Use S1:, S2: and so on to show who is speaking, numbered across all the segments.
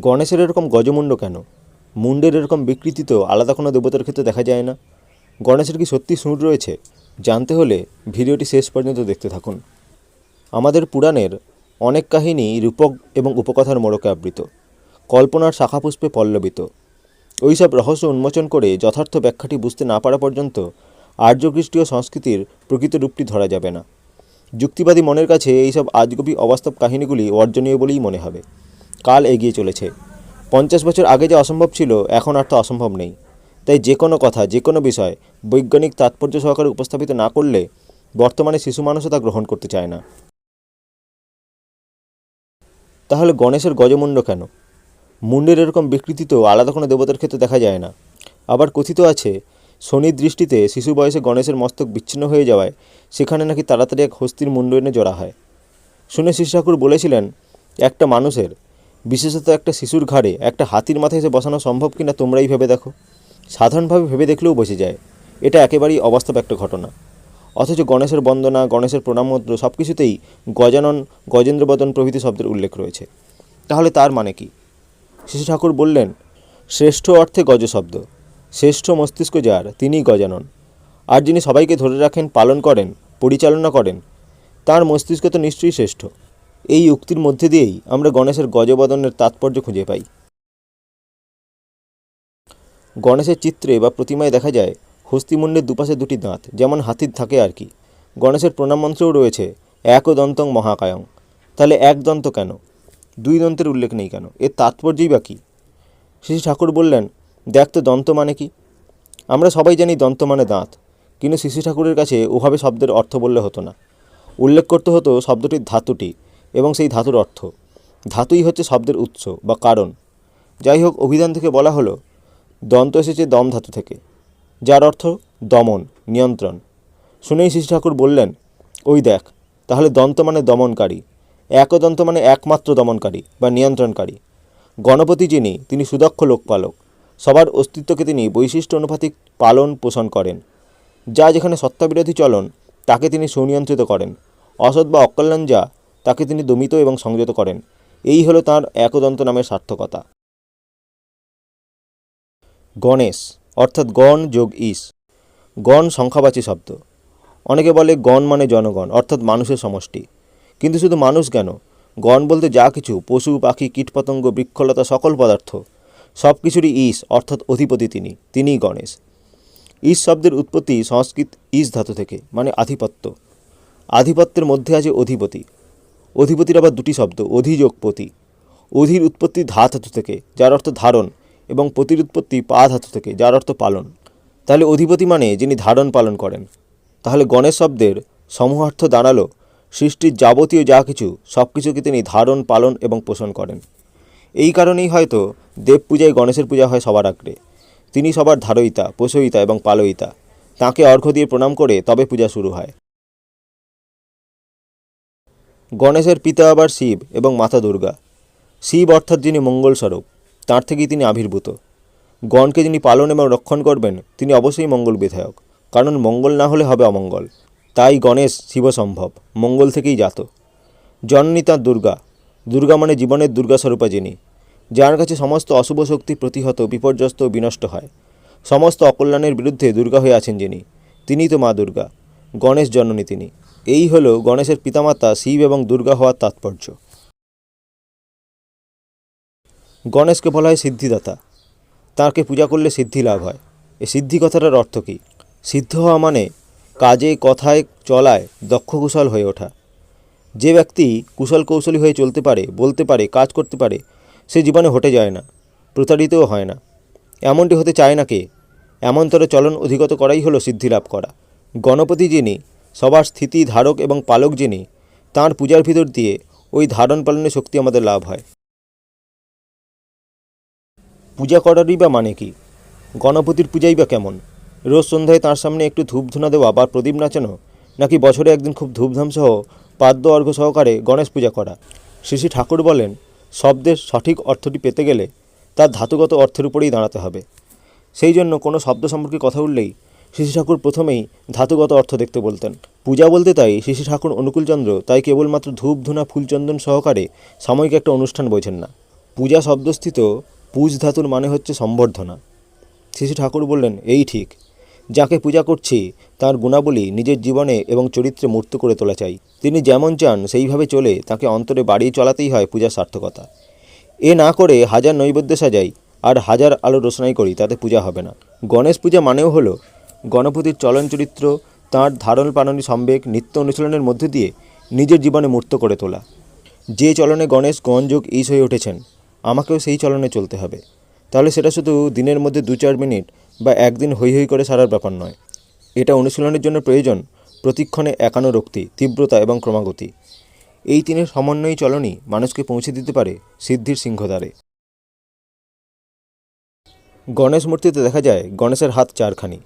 S1: গণেশের এরকম গজমুণ্ড কেন? মুণ্ডের এরকম বিকৃতি তো আলাদা কোনো দেবতার ক্ষেত্রে দেখা যায় না। গণেশের কি সত্যি সুর রয়েছে? জানতে হলে ভিডিওটি শেষ পর্যন্ত দেখতে থাকুন। আমাদের পুরাণের অনেক কাহিনী রূপক এবং উপকথার মোড়কে আবৃত, কল্পনার শাখাপুষ্পে পল্লবিত। ওইসব রহস্য উন্মোচন করে যথার্থ ব্যাখ্যাটি বুঝতে না পারা পর্যন্ত আর্যখ্রিস্টীয় সংস্কৃতির প্রকৃত রূপটি ধরা যাবে না। যুক্তিবাদী মনের কাছে এইসব আজগুবি অবাস্তব কাহিনীগুলি অর্জনীয় বলেই মনে হবে। কাল এগিয়ে চলেছে। 50 বছর আগে যে অসম্ভব ছিল, এখন আর তা অসম্ভব নেই। তাই যে কোনো কথা, যে কোনো বিষয় বৈজ্ঞানিক তাৎপর্য সহকারে উপস্থাপিত না করলে বর্তমানে শিশু মানুষও তা গ্রহণ করতে চায় না। তাহলে গণেশের গজমুণ্ড কেন? মুণ্ডের এরকম বিকৃতি তো আলাদা কোনো দেবতার ক্ষেত্রে দেখা যায় না। আবার কথিত আছে, শনির দৃষ্টিতে শিশু বয়সে গণেশের মস্তক বিচ্ছিন্ন হয়ে যাওয়ায় সেখানে নাকি তাড়াতাড়ি এক হস্তির মুণ্ড এনে জোড়া হয়। শুনে শিশু ঠাকুর বলেছিলেন, একটা মানুষের, বিশেষত একটা শিশুর ঘাড়ে একটা হাতির মাথায় এসে বসানো সম্ভব কিনা তোমরাই ভেবে দেখো। সাধারণভাবে ভেবে দেখলেও বসে যায়, এটা একেবারেই অবাস্তব একটা ঘটনা। অথচ গণেশের বন্দনা, গণেশের প্রণামমন্ত্র সব কিছুতেই গজানন, গজেন্দ্রবদন প্রভৃতি শব্দের উল্লেখ রয়েছে। তাহলে তার মানে কি? শিশু ঠাকুর বললেন, শ্রেষ্ঠ অর্থে গজ শব্দ, শ্রেষ্ঠ মস্তিষ্ক যার তিনিই গজানন। আর যিনি সবাইকে ধরে রাখেন, পালন করেন, পরিচালনা করেন, তার মস্তিষ্ক তো নিশ্চয়ই শ্রেষ্ঠ। এই উক্তির মধ্যে দিয়েই আমরা গণেশের গজবদনের তাৎপর্য খুঁজে পাই। গণেশের চিত্রে বা প্রতিমায় দেখা যায় হস্তিমুণ্ডের দুপাশে দুটি দাঁত, যেমন হাতির থাকে আর কি। গণেশের প্রণাম মন্ত্রেও রয়েছে একদন্তং মহাকায়ং। তাহলে এক দন্ত কেন? দুই দন্তের উল্লেখ নেই কেন? এর তাৎপর্যই বা কী? শ্রী ঠাকুর বললেন, দেখ তো দন্ত মানে কি? আমরা সবাই জানি দন্ত মানে দাঁত, কিন্তু শ্রী ঠাকুরের কাছে ওভাবে শব্দের অর্থ বললে হতো না। উল্লেখ করতে হতো শব্দটির ধাতুটি এবং সেই ধাতুর অর্থ। ধাতুই হচ্ছে শব্দের উৎস বা কারণ। যাই হোক, অভিধান থেকে বলা হলো দন্ত এসেছে দম ধাতু থেকে, যার অর্থ দমন, নিয়ন্ত্রণ। শুনেই শ্রী ঠাকুর বললেন, ওই দেখ, তাহলে দন্ত মানে দমনকারী, একদন্ত মানে একমাত্র দমনকারী বা নিয়ন্ত্রণকারী। গণপতি যিনি, তিনি সুদক্ষ লোকপালক। সবার অস্তিত্বকে তিনি বৈশিষ্ট্য অনুপাতিক পালন পোষণ করেন। যা যেখানে সত্তাবিরোধী চলন, তাকে তিনি সুনিয়ন্ত্রিত করেন। অসৎ বা অকল্যাণ যা, তাকে তিনি দমিত এবং সংযত করেন। এই হলো তাঁর একদন্ত নামের সার্থকতা। গণেশ অর্থাৎ গণ যোগ ইস। গণ সংখ্যাবাচী শব্দ। অনেকে বলে গণ মানে জনগণ, অর্থাৎ মানুষের সমষ্টি। কিন্তু শুধু মানুষ কেন, গণ বলতে যা কিছু, পশু পাখি কীটপতঙ্গ বৃক্ষলতা সকল পদার্থ, সব কিছুরই ইস অর্থাৎ অধিপতি তিনিই গণেশ। ইস শব্দের উৎপত্তি সংস্কৃত ইস ধাতু থেকে, মানে আধিপত্য। আধিপত্যের মধ্যে আছে অধিপতি। অধিপতির আবার দুটি শব্দ, অধি যোগ পতি। অধির উৎপত্তি ধা ধাতু থেকে, যার অর্থ ধারণ, এবং পতির উৎপত্তি পা ধাতু থেকে, যার অর্থ পালন। তাহলে অধিপতি মানে যিনি ধারণ পালন করেন। তাহলে গণেশ শব্দের সমূহার্থ দাঁড়ালো সৃষ্টির যাবতীয় যা কিছু, সব কিছুকে তিনি ধারণ, পালন এবং পোষণ করেন। এই কারণেই হয়তো দেব পূজায় গণেশের পূজা হয় সবার আগে। তিনি সবার ধারয়িতা, পোষয়িতা এবং পালয়িতা। তাঁকে অর্ঘ্য দিয়ে প্রণাম করে তবে পূজা শুরু হয়। গণেশের পিতা আবার শিব এবং মাতা দুর্গা। শিব অর্থাৎ যিনি মঙ্গল স্বরূপ, তাঁর থেকেই তিনি আবির্ভূত। গণকে যিনি পালন এবং রক্ষণ করবেন, তিনি অবশ্যই মঙ্গল বিধায়ক, কারণ মঙ্গল না হলে হবে অমঙ্গল। তাই গণেশ শিব সম্ভব, মঙ্গল থেকেই জাত। জননী তাঁর দুর্গা। দুর্গা মানে জীবনের দুর্গা স্বরূপা যিনি, যার কাছে সমস্ত অশুভ শক্তি প্রতিহত, বিপর্যস্ত ও বিনষ্ট হয়। সমস্ত অকল্যাণের বিরুদ্ধে দুর্গা হয়ে আছেন যিনি, তিনিই তো মা দুর্গা। গণেশ জননী তিনি। এই হলো গণেশের পিতামাতা শিব এবং দুর্গা হওয়ার তাৎপর্য। গণেশকে বলা হয় সিদ্ধিদাতা। তাঁকে পূজা করলে সিদ্ধি লাভ হয়। এই সিদ্ধি কথাটার অর্থ কী? সিদ্ধ হওয়া মানে কাজে, কথায়, চলায় দক্ষ কুশল হয়ে ওঠা। যে ব্যক্তি কুশল কৌশলী হয়ে চলতে পারে, বলতে পারে, কাজ করতে পারে, সে জীবনে হটে যায় না, প্রতারিতও হয় না। এমনটি হতে চায় না কে? এমনতর চলন অধিগত করাই হলো সিদ্ধি লাভ করা। গণপতি যিনি, সবার স্থিতি ধারক এবং পালক যিনি, তাঁর পূজার ভিতর দিয়ে ওই ধারণ পালনের শক্তি আমাদের লাভ হয়। পূজা করারই বা মানে কি? গণপতির পূজাই বা কেমন? রোজ সন্ধ্যায় তাঁর সামনে একটু ধূপধুনা দেওয়া বা প্রদীপ নাচানো, নাকি বছরে একদিন খুব ধূপধাম সহ পাদ্য অর্ঘ্য সহকারে গণেশ পূজা করা? শ্রী ঠাকুর বলেন, শব্দের সঠিক অর্থটি পেতে গেলে তার ধাতুগত অর্থের উপরেই দাঁড়াতে হবে। সেই জন্য কোনো শব্দ সম্পর্কে কথা উঠলেই শ্রী ঠাকুর প্রথমেই ধাতুগত অর্থ দেখতে বলতেন। পূজা বলতে তাই শ্রী ঠাকুর অনুকূলচন্দ্র তাই কেবলমাত্র ধূপ ধুনা ফুলচন্দন সহকারে সাময়িক একটা অনুষ্ঠান বোঝেন না। পূজা শব্দস্থিত পূজ ধাতুর মানে হচ্ছে সম্বর্ধনা। শ্রী ঠাকুর বললেন, এই ঠিক, যাকে পূজা করছি তার গুণাবলী নিজের জীবনে এবং চরিত্রে মূর্ত করে তোলা চাই। তিনি যেমন চান সেইভাবে চলে তাকে অন্তরে বাড়িয়ে চলাতেই হয় পূজার সার্থকতা। এ না করে হাজার নৈবেদ্য সাজাই আর হাজার আলো রোশনাই করি, তাতে পূজা হবে না। গণেশ পূজা মানেও হলো গণপতির চলন চরিত্র, তাঁর ধারণ পালনী সম্বেগ, নিত্য অনুশীলনের মধ্য দিয়ে নিজের জীবনে মূর্ত করে তোলা। যে চলনে গণেশ গণযোগ ঈশ হয়ে উঠেছেন, আমাকেও সেই চলনে চলতে হবে। তাহলে সেটা শুধু দিনের মধ্যে 2-4 মিনিট বা একদিন হৈ হৈ করে সারার ব্যাপার নয়। এটা অনুশীলনের জন্য প্রয়োজন প্রতিক্ষণে একানুরক্তি, তীব্রতা এবং ক্রমাগতি। এই তিনের সমন্বয়ী চলনই মানুষকে পৌঁছে দিতে পারে সিদ্ধির সিংহদ্বারে। গণেশ মূর্তিতে দেখা যায় গণেশের হাত 4খানি।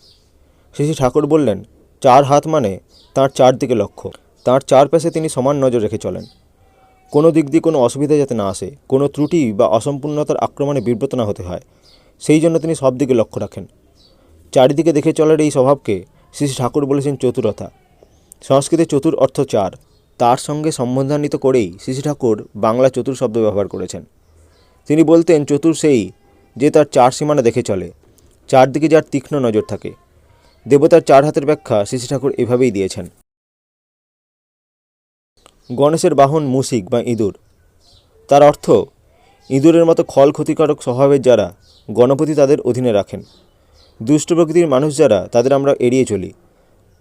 S1: শ্রী ঠাকুর বললেন, 4 হাত মানে তাঁর 4 দিকে লক্ষ্য। তাঁর চারপাশে তিনি সমান নজর রেখে চলেন। কোনো দিক দিয়ে কোনো অসুবিধা যাতে না আসে, কোনো ত্রুটি বা অসম্পূর্ণতার আক্রমণে বিব্রত না হতে হয়, সেই জন্য তিনি সব দিকে লক্ষ্য রাখেন। চারিদিকে দেখে চলার এই স্বভাবকে শ্রী ঠাকুর বলেছেন চতুরতা। সংস্কৃতে চতুর অর্থ 4। তার সঙ্গে সম্বন্ধান্বিত করেই শ্রী ঠাকুর বাংলা চতুর শব্দ ব্যবহার করেছেন। তিনি বলতেন, চতুর সেই যে তার 4 সীমানা দেখে চলে, চারদিকে যার তীক্ষ্ণ নজর থাকে। দেবতার 4 হাতের ব্যাখ্যা শ্রী ঠাকুর এভাবেই দিয়েছেন। গণেশের বাহন মুশিক বা ইঁদুর। তার অর্থ, ইঁদুরের মতো খল ক্ষতিকারক স্বভাবের যারা, গণপতি তাদের অধীনে রাখেন। দুষ্ট প্রকৃতির মানুষ যারা, তাদের আমরা এড়িয়ে চলি।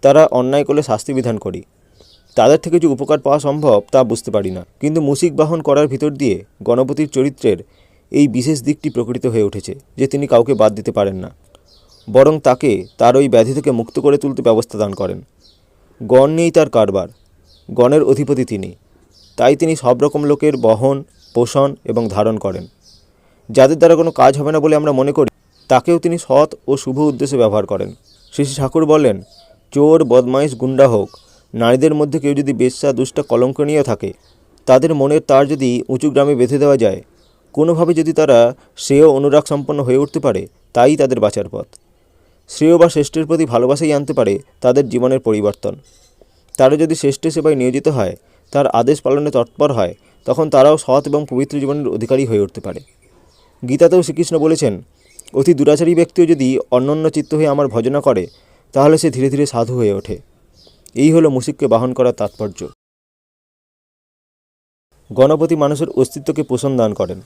S1: তারা অন্যায় করলে শাস্তি বিধান করি। তাদের থেকে যে উপকার পাওয়া সম্ভব তা বুঝতে পারি না। কিন্তু মুশিক বাহন করার ভিতর দিয়ে গণপতির চরিত্রের এই বিশেষ দিকটি প্রকটিত হয়ে উঠেছে যে তিনি কাউকে বাদ দিতে পারেন না, বরং তাকে তার ওই ব্যাধি থেকে মুক্ত করে তুলতে ব্যবস্থা দান করেন। গণ নিয়েই তার কারবার, গণের অধিপতি তিনি। তাই তিনি সব রকম লোকের বহন, পোষণ এবং ধারণ করেন। যাদের দ্বারা কোনো কাজ হবে না বলে আমরা মনে করি, তাকেও তিনি সৎ ও শুভ উদ্দেশ্যে ব্যবহার করেন। শ্রী ঠাকুর বলেন, চোর, বদমাইশ, গুন্ডা হোক, নারীদের মধ্যে কেউ যদি বেশ্যা, দুষ্টা, কলঙ্কনীয় থাকে, তাদের মনের তার যদি উঁচু গ্রামে বেঁধে দেওয়া যায়, কোনোভাবে যদি তারা শ্রেয় অনুরাগ সম্পন্ন হয়ে উঠতে পারে, তাই তাদের বাঁচার পথ। শ্রেয় বা শ্রেষ্ঠের প্রতি ভালোবাসাই আনতে পারে তাদের জীবনের পরিবর্তন। তারা যদি শ্রেষ্ঠের সেবায় নিয়োজিত হয়, তার আদেশ পালনে তৎপর হয়, তখন তারাও সৎ এবং পবিত্র জীবনের অধিকারী হয়ে উঠতে পারে। গীতাতেও শ্রীকৃষ্ণ বলেছেন, অতি দুরাচারী ব্যক্তিও যদি অনন্য চিত্ত হয়ে আমার ভজনা করে, তাহলে সে ধীরে ধীরে সাধু হয়ে ওঠে। এই হলো মুশিককে বাহন করার তাৎপর্য। গণপতি মানুষের অস্তিত্বকে পোষণ দান করেন,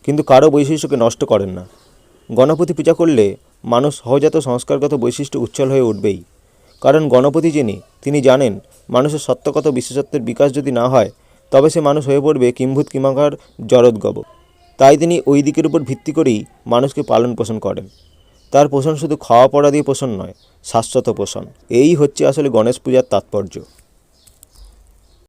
S1: কিন্তু কারো বৈশিষ্ট্যকে নষ্ট করেন না। গণপতি পূজা করলে মানুষ সহজাত সংস্কারগত বৈশিষ্ট্য উজ্জ্বল হয়ে উঠবেই। কারণ গণপতি যিনি, তিনি জানেন মানুষের সত্যগত বিশেষত্বের বিকাশ যদি না হয়, তবে সে মানুষ হয়ে পড়বে কিম্ভূত কিমাকার জড়োদ্গব। তাই তিনি ওই দিকের উপর ভিত্তি করেই মানুষকে পালন পোষণ করেন। তার পোষণ শুধু খাওয়া পড়া দিয়ে পোষণ নয়, শাশ্বত পোষণ। এই হচ্ছে আসলে গণেশ পূজার তাৎপর্য।